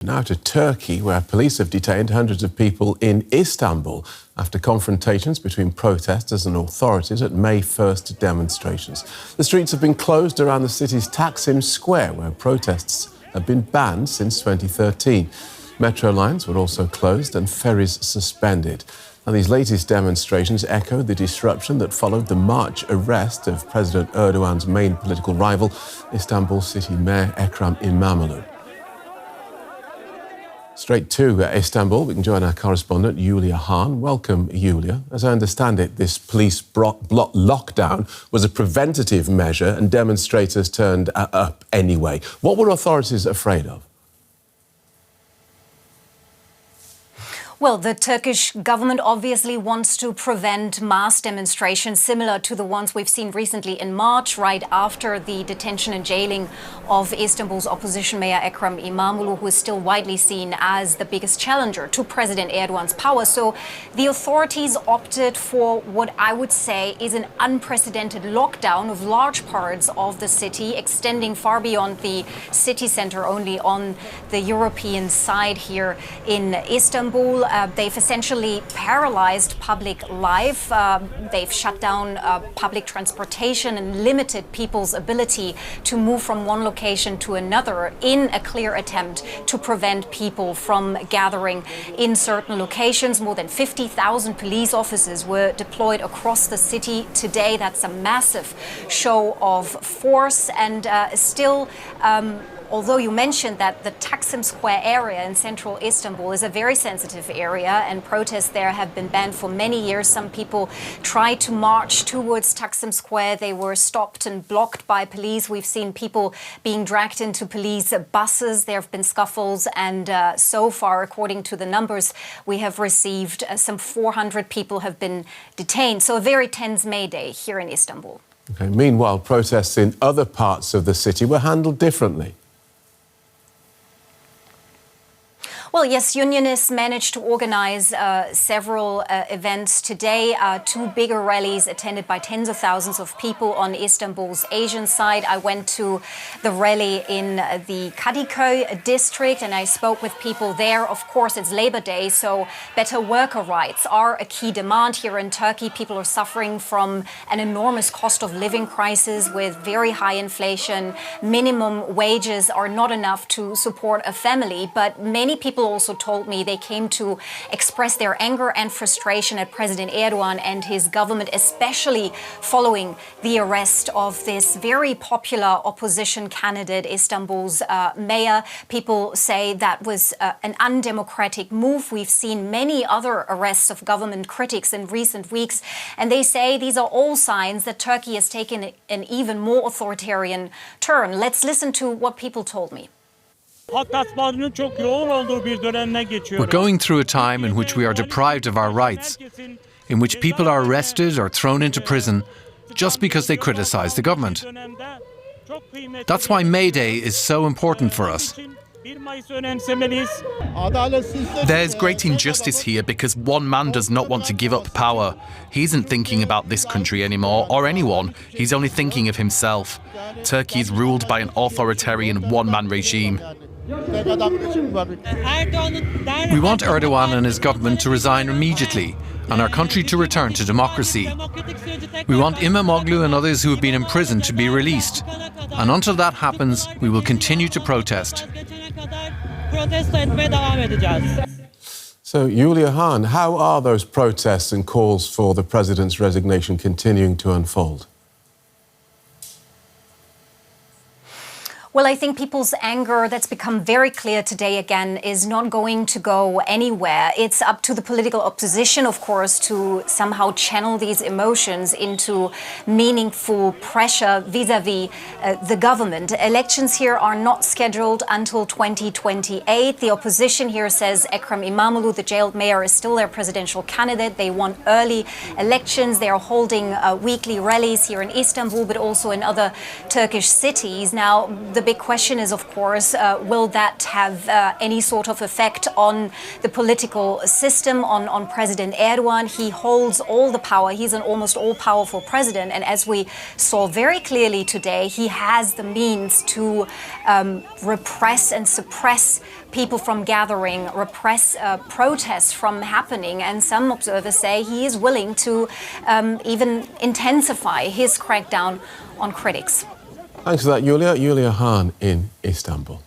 Now to Turkey, where police have detained hundreds of people in Istanbul after confrontations between protesters and authorities at May 1st demonstrations. The streets have been closed around the city's Taksim Square, where protests have been banned since 2013. Metro lines were also closed and ferries suspended. Now, these latest demonstrations echo the disruption that followed the March arrest of President Erdogan's main political rival, Istanbul City Mayor Ekrem Imamoglu. Straight to Istanbul, we can join our correspondent, Yulia Hahn. Welcome, Yulia. As I understand it, this police lockdown was a preventative measure and demonstrators turned up anyway. What were authorities afraid of? Well, the Turkish government obviously wants to prevent mass demonstrations similar to the ones we've seen recently in March, right after the detention and jailing of Istanbul's opposition mayor Ekrem Imamoglu, who is still widely seen as the biggest challenger to President Erdogan's power. So the authorities opted for what I would say is an unprecedented lockdown of large parts of the city, extending far beyond the city center, only on the European side here in Istanbul. They've essentially paralyzed public life. They've shut down public transportation and limited people's ability to move from one location to another in a clear attempt to prevent people from gathering in certain locations. More than 50,000 police officers were deployed across the city today. That's a massive show of force, and still although you mentioned that the Taksim Square area in central Istanbul is a very sensitive area and protests there have been banned for many years, some people tried to march towards Taksim Square. They were stopped and blocked by police. We've seen people being dragged into police buses. There have been scuffles, and so far, according to the numbers we have received, some 400 people have been detained. So a very tense May Day here in Istanbul. Okay. Meanwhile, protests in other parts of the city were handled differently. Well, yes, unionists managed to organize several events today, two bigger rallies attended by tens of thousands of people on Istanbul's Asian side. I went to the rally in the Kadıköy district and I spoke with people there. Of course, it's Labor Day, so better worker rights are a key demand here in Turkey. People are suffering from an enormous cost of living crisis with very high inflation. Minimum wages are not enough to support a family, but many people also told me they came to express their anger and frustration at President Erdogan and his government, especially following the arrest of this very popular opposition candidate, Istanbul's mayor. People say that was an undemocratic move. We've seen many other arrests of government critics in recent weeks, and they say these are all signs that Turkey has taken an even more authoritarian turn. Let's listen to what people told me. We're going through a time in which we are deprived of our rights, in which people are arrested or thrown into prison just because they criticize the government. That's why May Day is so important for us. There's great injustice here because one man does not want to give up power. He isn't thinking about this country anymore, or anyone. He's only thinking of himself. Turkey is ruled by an authoritarian one-man regime. We want Erdogan and his government to resign immediately and our country to return to democracy. We want Imamoglu and others who have been imprisoned to be released. And until that happens, we will continue to protest. So, Yulia Hahn, how are those protests and calls for the president's resignation continuing to unfold? Well, I think people's anger that's become very clear today again is not going to go anywhere. It's up to the political opposition, of course, to somehow channel these emotions into meaningful pressure vis-à-vis the government. Elections here are not scheduled until 2028. The opposition here says Ekrem Imamoglu, the jailed mayor, is still their presidential candidate. They want early elections. They are holding weekly rallies here in Istanbul, but also in other Turkish cities. Now, the the big question is, of course, will that have any sort of effect on the political system, on President Erdogan? He holds all the power. He's an almost all-powerful president. And as we saw very clearly today, he has the means to repress and suppress people from gathering, repress protests from happening. And some observers say he is willing to even intensify his crackdown on critics. Thanks for that, Julia. Julia Hahn in Istanbul.